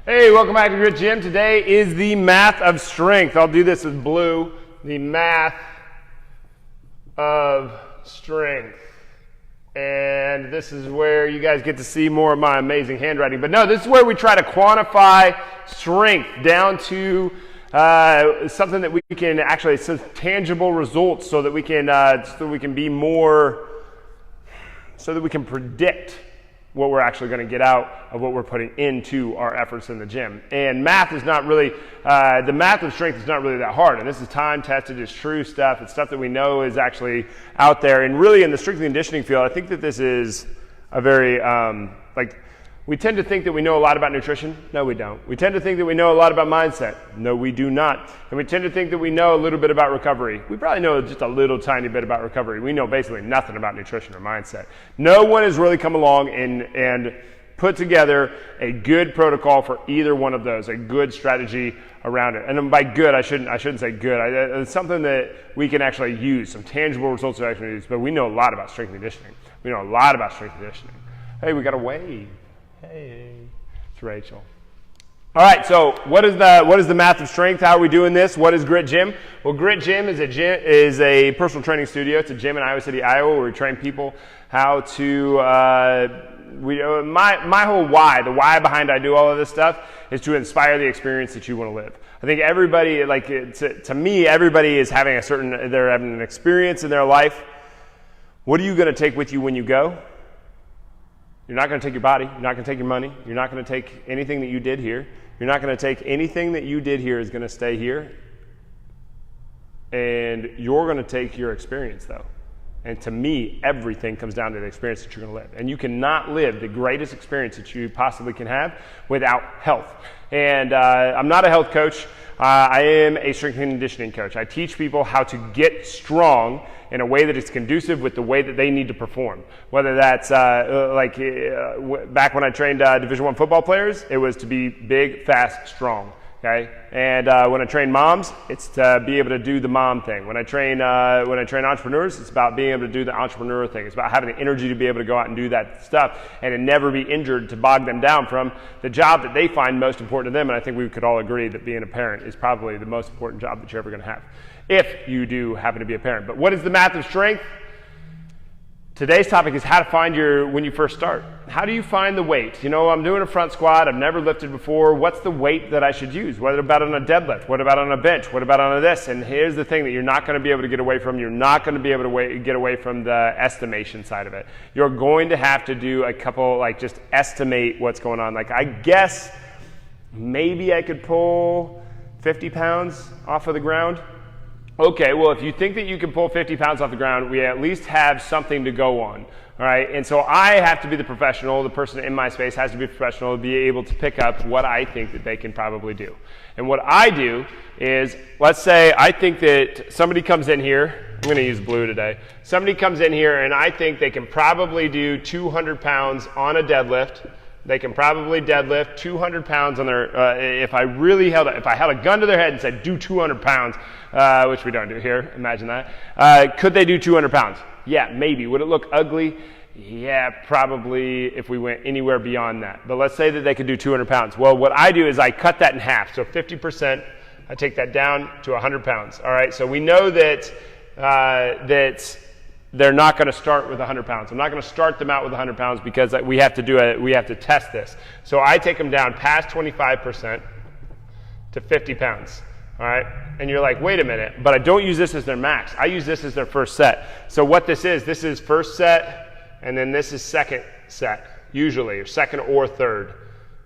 Hey, welcome back to Grit Gym. Today is the math of strength. I'll do this with blue. The math of strength. And this is where you guys get to see more of my amazing handwriting. But no, this is where we try to quantify strength down to something that we can actually, some tangible results so that we can be more, so that we can predict what we're actually going to get out of what we're putting into our efforts in the gym. And math is not really, the math of strength is not really that hard. And this is time tested, it's true stuff. It's stuff that we know is actually out there. And really in the strength and conditioning field, I think that this is a very, we tend to think that we know a lot about nutrition. No, we don't. We tend to think that we know a lot about mindset. No, we do not. And we tend to think that we know a little bit about recovery. We probably know just a little tiny bit about recovery. We know basically nothing about nutrition or mindset. No one has really come along and put together a good protocol for either one of those, a good strategy around it. And by good, I shouldn't say good. It's something that we can actually use, some tangible results to actually use. But we know a lot about strength and conditioning. We know a lot about strength and conditioning. Hey, we got a wave. Hey, it's Rachel. All right, so what is the math of strength? How are we doing this? What is Grit Gym? Well, Grit Gym is a personal training studio. It's a gym in Iowa City, Iowa, where we train people how to. My whole why, the why behind I do all of this stuff, is to inspire the experience that you want to live. I think everybody, to me, everybody is having they're having an experience in their life. What are you going to take with you when you go? You're not going to take your body. You're not going to take your money. You're not going to take anything that you did here. You're not going to take anything that you did here is going to stay here. And you're going to take your experience, though. And to me, everything comes down to the experience that you're going to live. And you cannot live the greatest experience that you possibly can have without health. And I'm not a health coach. I am a strength and conditioning coach. I teach people how to get strong in a way that is conducive with the way that they need to perform. Whether that's back when I trained Division I football players, it was to be big, fast, strong. Okay, and when I train moms, it's to be able to do the mom thing. When I train entrepreneurs, it's about being able to do the entrepreneur thing. It's about having the energy to be able to go out and do that stuff and to never be injured to bog them down from the job that they find most important to them. And I think we could all agree that being a parent is probably the most important job that you're ever going to have, if you do happen to be a parent. But what is the math of strength? Today's topic is how to find when you first start. How do you find the weight? You know, I'm doing a front squat. I've never lifted before. What's the weight that I should use? What about on a deadlift? What about on a bench? What about on a this? And here's the thing that you're not going to be able to get away from. You're not going to be able to get away from the estimation side of it. You're going to have to do a couple, just estimate what's going on. I guess maybe I could pull 50 pounds off of the ground. Okay, well, if you think that you can pull 50 pounds off the ground, we at least have something to go on, all right? And so I have to be the professional. The person in my space has to be professional to be able to pick up what I think that they can probably do. And what I do is, let's say I think that somebody comes in here. I'm going to use blue today. Somebody comes in here, and I think they can probably do 200 pounds on a deadlift. They can probably deadlift 200 pounds on their, if I held a gun to their head and said, do 200 pounds, which we don't do here, imagine that. Could they do 200 pounds? Yeah, maybe. Would it look ugly? Yeah, probably if we went anywhere beyond that. But let's say that they could do 200 pounds. Well, what I do is I cut that in half. So 50%, I take that down to 100 pounds. All right, so we know that they're not going to start with 100 pounds. I'm not going to start them out with 100 pounds because we have to test this. So I take them down past 25% to 50 pounds. All right, and you're like, wait a minute, but I don't use this as their max. I use this as their first set. So what this is first set, and then this is second set, usually, or second or third.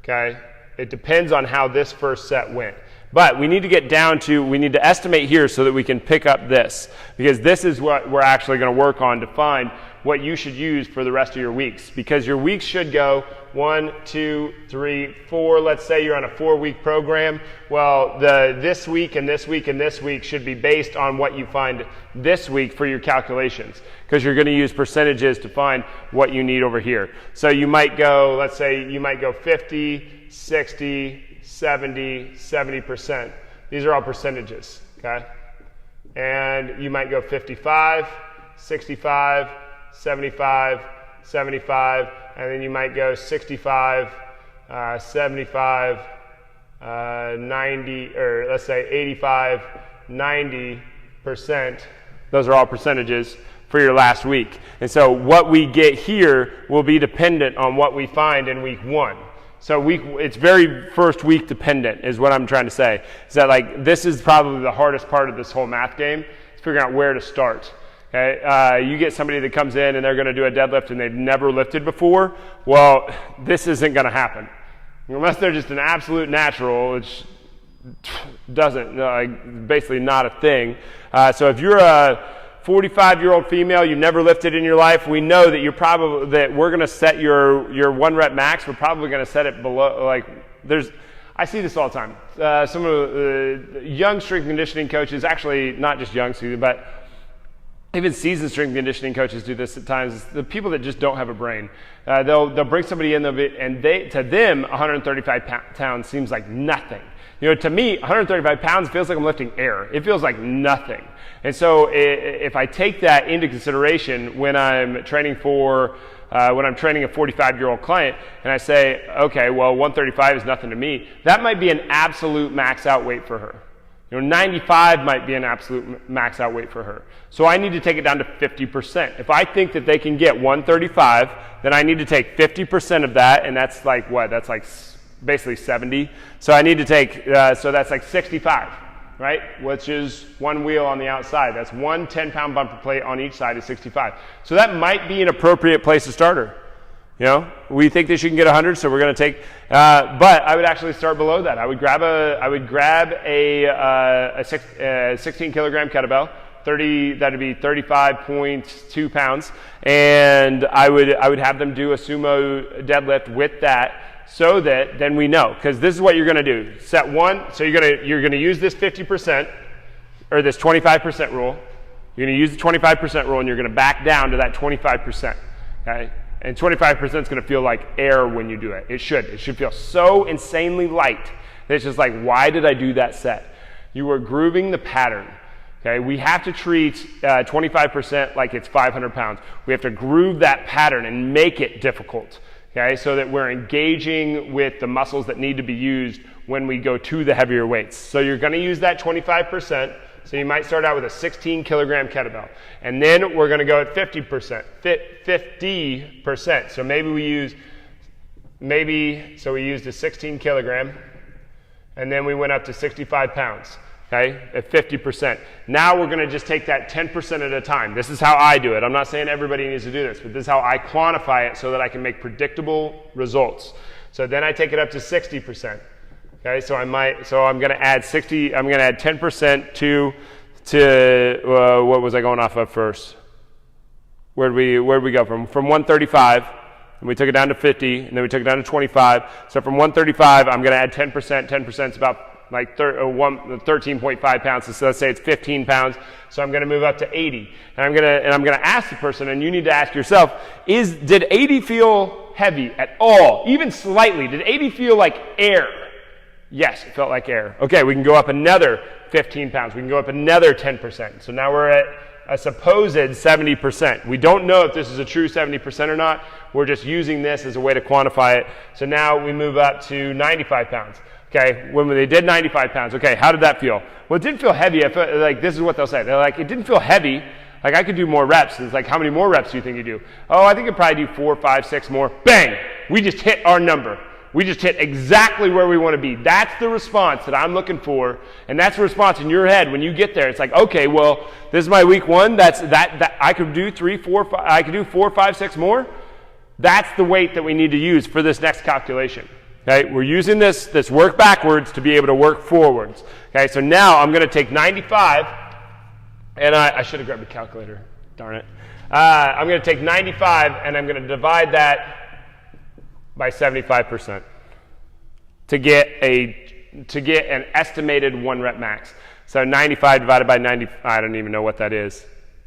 Okay, it depends on how this first set went. But we need to estimate here so that we can pick up this, because this is what we're actually going to work on to find what you should use for the rest of your weeks. Because your weeks should go 1, 2, 3, 4. Let's say you're on a 4-week program. Well, this week and this week and this week should be based on what you find this week for your calculations, because you're going to use percentages to find what you need over here. So you might go, let's say you might go 50, 60, 70, 70%. These are all percentages, okay? And you might go 55, 65, 75, 75, and then you might go 65, 75, 90, or let's say 85, 90%. Those are all percentages for your last week. And so what we get here will be dependent on what we find in week 1. So it's very first week dependent is what I'm trying to say. Is that like this is probably the hardest part of this whole math game, is figuring out where to start. Okay? You get somebody that comes in and they're going to do a deadlift and they've never lifted before. Well, this isn't going to happen. Unless they're just an absolute natural, which doesn't, basically not a thing. So if you're a 45-year-old female, you've never lifted in your life, we know that we're going to set your 1 rep max. We're probably going to set it below, I see this all the time. Some of the young strength conditioning coaches, actually not just young, but even seasoned strength conditioning coaches do this at times. It's the people that just don't have a brain. They'll bring somebody in, and to them, 135 pounds seems like nothing. To me, 135 pounds feels like I'm lifting air. It feels like nothing. And so if I take that into consideration when I'm training a 45-year-old client, and I say, okay, well, 135 is nothing to me, that might be an absolute max out weight for her. 95 might be an absolute max out weight for her. So I need to take it down to 50%. If I think that they can get 135, then I need to take 50% of that, and that's like what? That's like basically 70. So I need to take, so that's like 65, right? Which is one wheel on the outside. That's one 10-pound bumper plate on each side is 65. So that might be an appropriate place to start her. We think that she can get 100, so we're going to take, but I would actually start below that. I would grab a 16 kilogram kettlebell, that'd be 35.2 pounds, and I would have them do a sumo deadlift with that, so that then we know, because this is what you're going to do. Set 1, so you're going to use this 50% or this 25% rule. You're going to use the 25% rule, and you're going to back down to that 25%. Okay. And 25% is going to feel like air when you do it. It should feel so insanely light that it's just like, why did I do that set? You are grooving the pattern. Okay, we have to treat 25% like it's 500 pounds. We have to groove that pattern and make it difficult. Okay, so that we're engaging with the muscles that need to be used when we go to the heavier weights. So you're going to use that 25%. So you might start out with a 16 kilogram kettlebell. And then we're going to go at 50%. 50%. So maybe we used a 16 kilogram, and then we went up to 65 pounds, okay, at 50%. Now we're going to just take that 10% at a time. This is how I do it. I'm not saying everybody needs to do this, but this is how I quantify it so that I can make predictable results. So then I take it up to 60%. Okay, so I'm going to add 60. I'm going to add 10% to what was I going off of first? Where'd we go from 135, and we took it down to 50, and then we took it down to 25. So from 135, I'm going to add 10%. 10% is about like 13.5 pounds. So let's say it's 15 pounds. So I'm going to move up to 80, and I'm going to ask the person, and you need to ask yourself: did 80 feel heavy at all, even slightly? Did 80 feel like air? Yes, it felt like air. Okay, we can go up another 15 pounds. We can go up another 10%. So now we're at a supposed 70%. We don't know if this is a true 70% or not. We're just using this as a way to quantify it. So now we move up to 95 pounds. Okay, when they did 95 pounds, okay, how did that feel? Well, it didn't feel heavy. I felt like this is what they'll say. They're like, it didn't feel heavy. Like, I could do more reps. It's like, how many more reps do you think you do? Oh, I think I'd probably do 4, 5, 6 more. Bang! We just hit our number. We just hit exactly where we want to be. That's the response that I'm looking for, and that's the response in your head when you get there. It's like, okay, well, this is my week 1. That I could do 3, 4, 5. I could do 4, 5, 6 more. That's the weight that we need to use for this next calculation. Okay, we're using this work backwards to be able to work forwards. Okay, so now I'm going to take 95, and I should have grabbed a calculator. Darn it. I'm going to take 95, and I'm going to divide that by 75% to get an estimated 1 rep max. So 95 divided by 90, I don't even know what that is.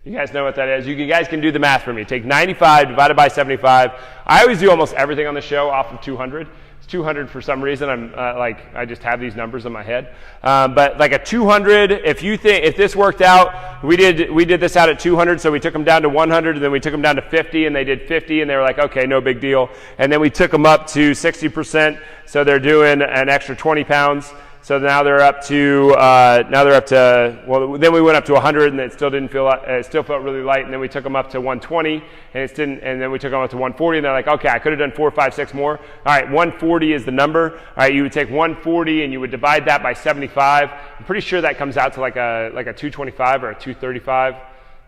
You guys know what that is? You guys can do the math for me. Take 95 divided by 75. I always do almost everything on the show off of 200. It's 200 for some reason. I just have these numbers in my head. But like a 200, if this worked out, we did this out at 200, so we took them down to 100, and then we took them down to 50, and they did 50, and they were like, okay, no big deal. And then we took them up to 60%, so they're doing an extra 20 pounds. So now they're up to, well, then we went up to 100, and it still didn't feel, it still felt really light, and then we took them up to 120, and then we took them up to 140, and they're like, okay, I could have done 4, 5, 6 more. All right, 140 is the number. All right, you would take 140, and you would divide that by 75. I'm pretty sure that comes out to like a 225 or a 235,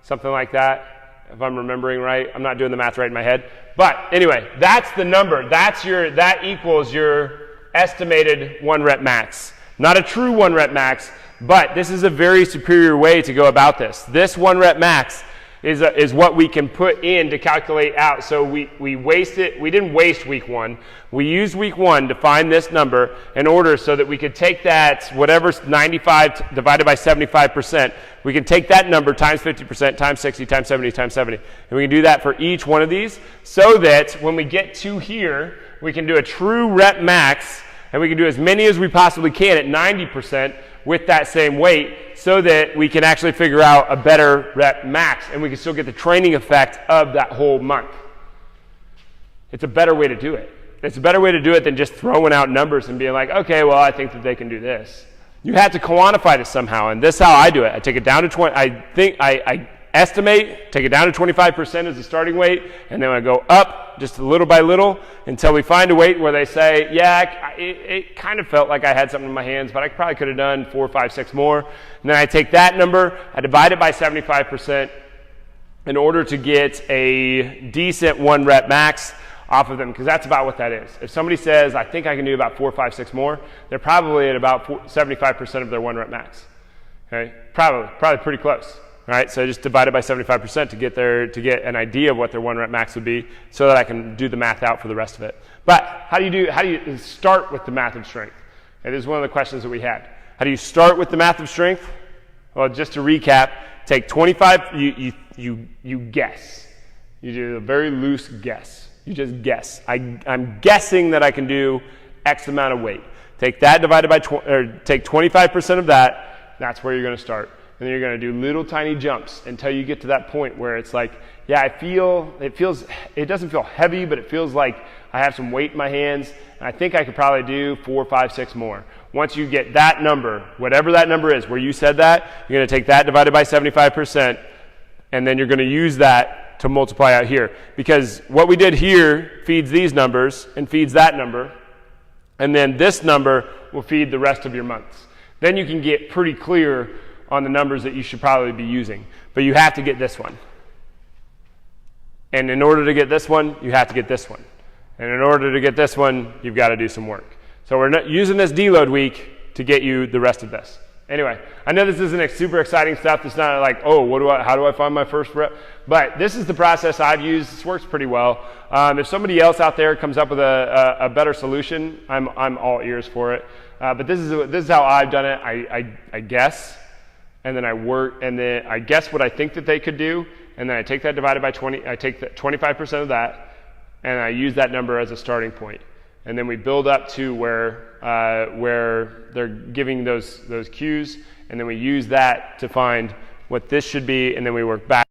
something like that, if I'm remembering right. I'm not doing the math right in my head. But anyway, that's the number. That equals your estimated 1 rep max. Not a true 1 rep max, but this is a very superior way to go about this. This 1 rep max is what we can put in to calculate out. So we didn't waste week 1. We used week 1 to find this number in order so that we could take that, whatever's 95 divided by 75%, we can take that number times 50%, times 60, times 70, times 70. And we can do that for each one of these so that when we get to here, we can do a true rep max. And we can do as many as we possibly can at 90% with that same weight so that we can actually figure out a better rep max, and we can still get the training effect of that whole month. It's a better way to do it. It's a better way to do it than just throwing out numbers and being like, okay, well, I think that they can do this. You have to quantify this somehow, and this is how I do it. I take it down to 20. I estimate, take it down to 25% as the starting weight, and then I go up just little by little until we find a weight where they say, yeah, it kind of felt like I had something in my hands, but I probably could have done 4, 5, 6 more. And then I take that number, I divide it by 75% in order to get a decent 1 rep max off of them, because that's about what that is. If somebody says, I think I can do about 4, 5, 6 more, they're probably at about 75% of their 1 rep max. Okay, probably pretty close. All right, so just divide it by 75% to get an idea of what their 1 rep max would be, so that I can do the math out for the rest of it. But how do you start with the math of strength? And this is one of the questions that we had. How do you start with the math of strength? Well, just to recap, take 25. You guess. You do a very loose guess. You just guess. I'm guessing that I can do X amount of weight. Take that divided by take 25% of that. That's where you're going to start. And then you're going to do little tiny jumps until you get to that point where it's like, yeah, it doesn't feel heavy, but it feels like I have some weight in my hands, and I think I could probably do 4, 5, 6 more. Once you get that number, whatever that number is, where you said that, you're going to take that divided by 75%, and then you're going to use that to multiply out here. Because what we did here feeds these numbers and feeds that number, and then this number will feed the rest of your months. Then you can get pretty clear on the numbers that you should probably be using. But you have to get this one. And in order to get this one, you have to get this one. And in order to get this one, you've got to do some work. So we're not using this deload week to get you the rest of this. Anyway, I know this isn't super exciting stuff. It's not like, oh, how do I find my first rep? But this is the process I've used. This works pretty well. If somebody else out there comes up with a better solution, I'm all ears for it. But this is how I've done it. I guess. And then I work, and then I guess what I think that they could do, and then I take that divided by 20, I take that 25% of that, and I use that number as a starting point. And then we build up to where they're giving those cues, and then we use that to find what this should be, and then we work back.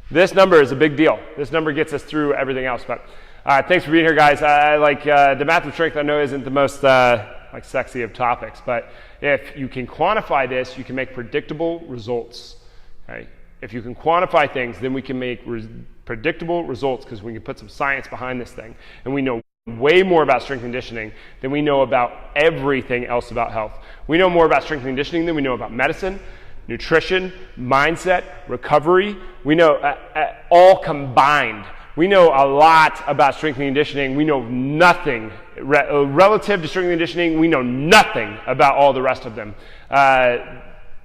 This number is a big deal. This number gets us through everything else. But thanks for being here, guys. I like the math of strength. I know isn't the most sexy of topics, but if you can quantify this, you can make predictable results. Okay? If you can quantify things, then we can make predictable results, because we can put some science behind this thing, and we know way more about strength and conditioning than we know about everything else about health. We know more about strength and conditioning than we know about medicine, nutrition, mindset, recovery. We know all combined. We know a lot about strength and conditioning. We know nothing relative to strength and conditioning. We know nothing about all the rest of them.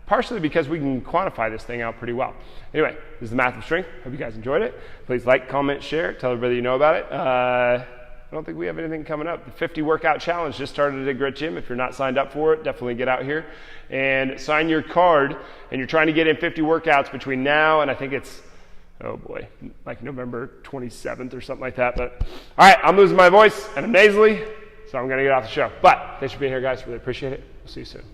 Partially because we can quantify this thing out pretty well. Anyway, this is the Math of Strength. Hope you guys enjoyed it. Please like, comment, share, tell everybody you know about it. I don't think we have anything coming up. The 50 workout challenge just started at Grit Gym. If you're not signed up for it, definitely get out here and sign your card. And you're trying to get in 50 workouts between now and I think it's, oh boy, like November 27th or something like that. But all right, I'm losing my voice and I'm nasally. So I'm going to get off the show. But thanks for being here, guys. Really appreciate it. We'll see you soon.